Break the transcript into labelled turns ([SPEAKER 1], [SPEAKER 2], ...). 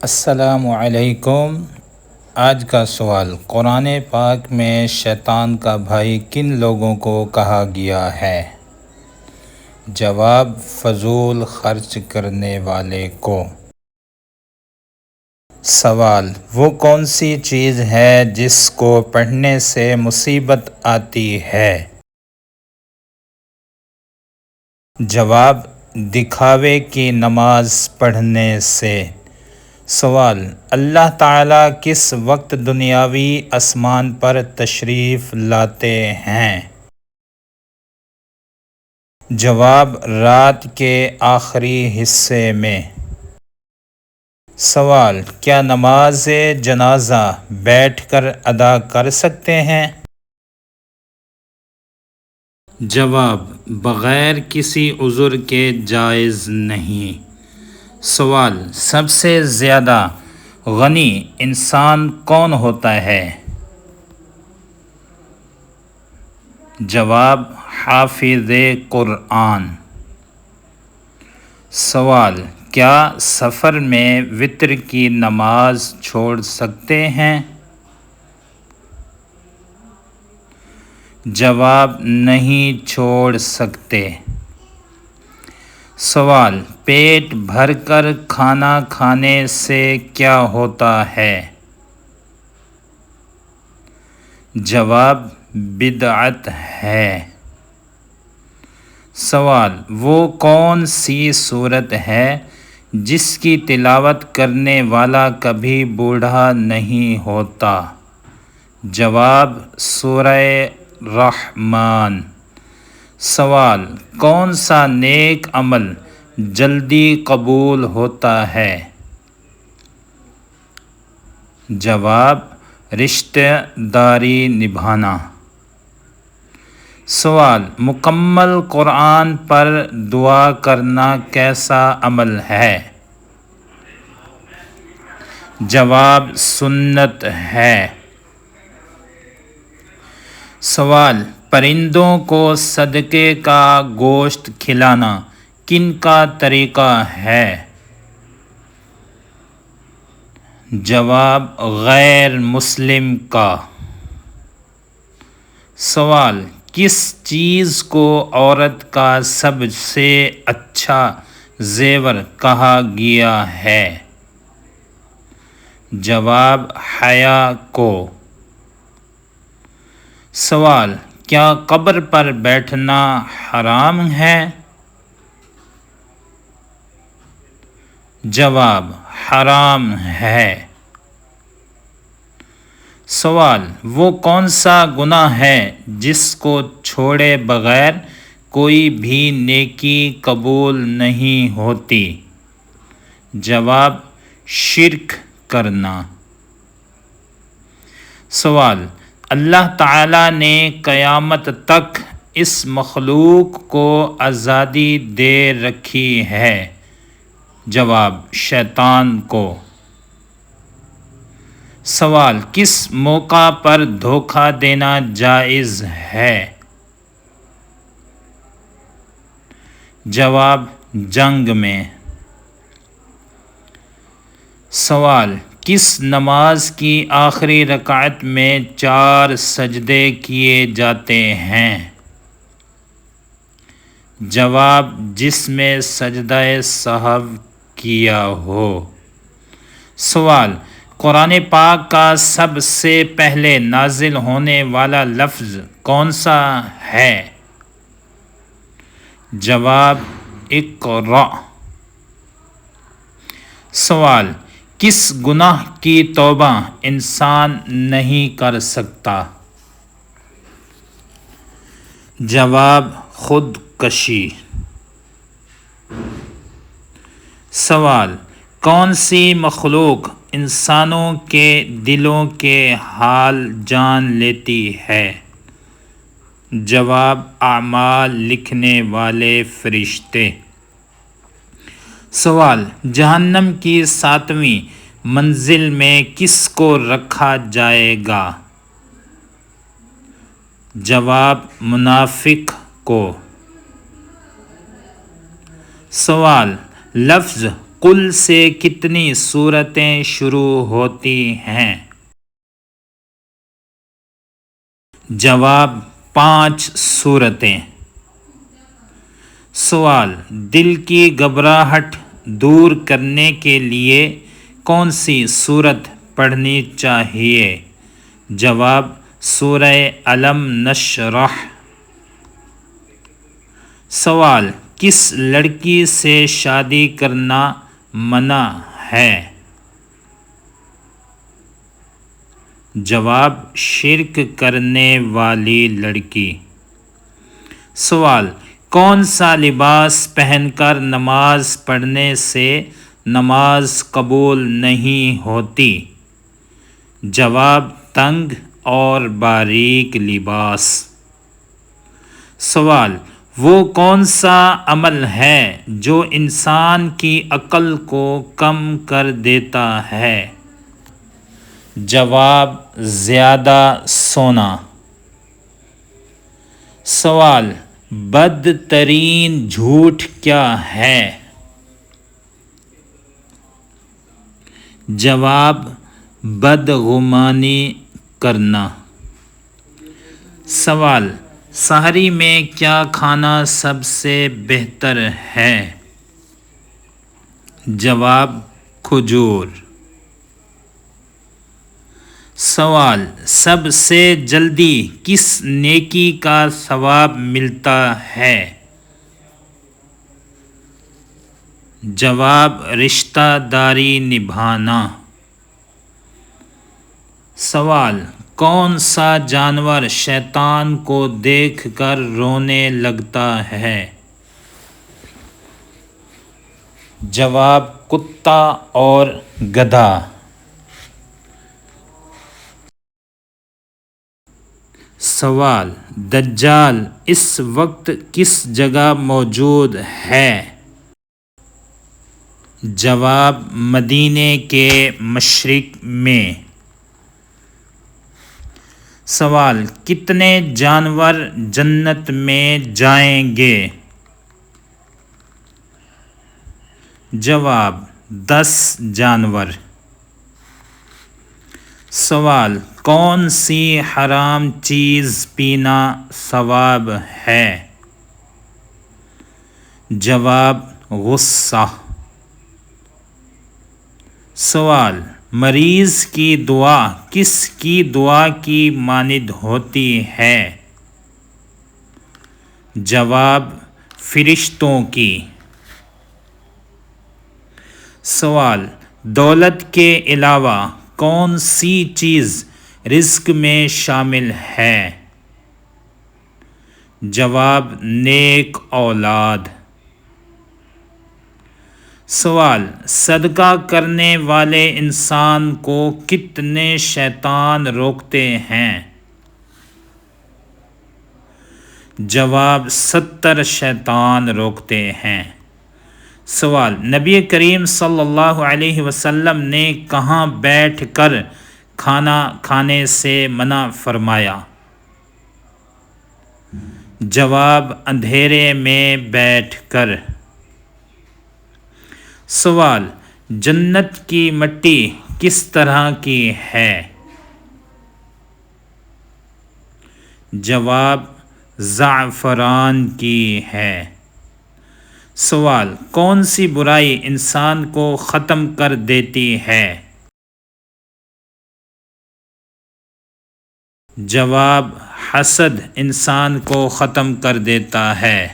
[SPEAKER 1] السلام علیکم۔ آج کا سوال، قرآن پاک میں شیطان کا بھائی کن لوگوں کو کہا گیا ہے؟ جواب، فضول خرچ کرنے والے کو۔ سوال، وہ کون سی چیز ہے جس کو پڑھنے سے مصیبت آتی ہے؟ جواب، دکھاوے کی نماز پڑھنے سے۔ سوال، اللہ تعالیٰ کس وقت دنیاوی آسمان پر تشریف لاتے ہیں؟ جواب، رات کے آخری حصے میں۔ سوال، کیا نماز جنازہ بیٹھ کر ادا کر سکتے ہیں؟ جواب، بغیر کسی عذر کے جائز نہیں۔ سوال، سب سے زیادہ غنی انسان کون ہوتا ہے؟ جواب، حافظ قرآن۔ سوال، کیا سفر میں وتر کی نماز چھوڑ سکتے ہیں؟ جواب، نہیں چھوڑ سکتے۔ سوال، پیٹ بھر کر کھانا کھانے سے کیا ہوتا ہے؟ جواب، بدعت ہے۔ سوال، وہ کون سی سورت ہے جس کی تلاوت کرنے والا کبھی بوڑھا نہیں ہوتا؟ جواب، سورہ رحمان۔ سوال، کون سا نیک عمل جلدی قبول ہوتا ہے؟ جواب، رشتہ داری نبھانا۔ سوال، مکمل قرآن پر دعا کرنا کیسا عمل ہے؟ جواب، سنت ہے۔ سوال، پرندوں کو صدقے کا گوشت کھلانا کن کا طریقہ ہے؟ جواب، غیر مسلم کا۔ سوال، کس چیز کو عورت کا سب سے اچھا زیور کہا گیا ہے؟ جواب، حیا کو۔ سوال، کیا قبر پر بیٹھنا حرام ہے؟ جواب، حرام ہے۔ سوال، وہ کون سا گناہ ہے جس کو چھوڑے بغیر کوئی بھی نیکی قبول نہیں ہوتی؟ جواب، شرک کرنا۔ سوال، اللہ تعالیٰ نے قیامت تک اس مخلوق کو آزادی دے رکھی ہے؟ جواب، شیطان کو۔ سوال، کس موقع پر دھوکہ دینا جائز ہے؟ جواب، جنگ میں۔ سوال، کس نماز کی آخری رکعت میں 4 سجدے کیے جاتے ہیں؟ جواب، جس میں سجدہ سہو کیا ہو۔ سوال، قرآن پاک کا سب سے پہلے نازل ہونے والا لفظ کون سا ہے؟ جواب، اقرأ۔ سوال، کس گناہ کی توبہ انسان نہیں کر سکتا؟ جواب، خود کشی۔ سوال، کون سی مخلوق انسانوں کے دلوں کے حال جان لیتی ہے؟ جواب، اعمال لکھنے والے فرشتے۔ سوال، جہنم کی 7ویں منزل میں کس کو رکھا جائے گا؟ جواب، منافق کو۔ سوال، لفظ قل سے کتنی صورتیں شروع ہوتی ہیں؟ جواب 5 صورتیں۔ سوال، دل کی گھبراہٹ دور کرنے کے لیے کون سی صورت پڑھنی چاہیے؟ جواب سورہ الم نشرح۔ سوال، کس لڑکی سے شادی کرنا منع ہے؟ جواب شرک کرنے والی لڑکی۔ سوال، کون سا لباس پہن کر نماز پڑھنے سے نماز قبول نہیں ہوتی؟ جواب تنگ اور باریک لباس۔ سوال، وہ کون سا عمل ہے جو انسان کی عقل کو کم کر دیتا ہے؟ جواب زیادہ سونا۔ سوال، بدترین جھوٹ کیا ہے؟ جواب بدگمانی کرنا۔ سوال، سحری میں کیا کھانا سب سے بہتر ہے؟ جواب کھجور۔ سوال، سب سے جلدی کس نیکی کا ثواب ملتا ہے؟ جواب رشتہ داری نبھانا۔ سوال، کون سا جانور شیطان کو دیکھ کر رونے لگتا ہے؟ جواب کتا اور گدھا۔ سوال، دجال اس وقت کس جگہ موجود ہے؟ جواب مدینے کے مشرق میں۔ سوال، کتنے جانور جنت میں جائیں گے؟ جواب 10 جانور۔ سوال، کون سی حرام چیز پینا ثواب ہے؟ جواب غصہ۔ سوال، مریض کی دعا کس کی دعا کی مانند ہوتی ہے؟ جواب فرشتوں کی۔ سوال، دولت کے علاوہ کون سی چیز رزق میں شامل ہے؟ جواب نیک اولاد۔ سوال، صدقہ کرنے والے انسان کو کتنے شیطان روکتے ہیں؟ جواب 70 شیطان روکتے ہیں۔ سوال، نبی کریم صلی اللہ علیہ وسلم نے کہاں بیٹھ کر کھانا کھانے سے منع فرمایا؟ جواب اندھیرے میں بیٹھ کر۔ سوال، جنت کی مٹی کس طرح کی ہے؟ جواب زعفران کی ہے۔ سوال، کون سی برائی انسان کو ختم کر دیتی ہے؟ جواب حسد انسان کو ختم کر دیتا ہے۔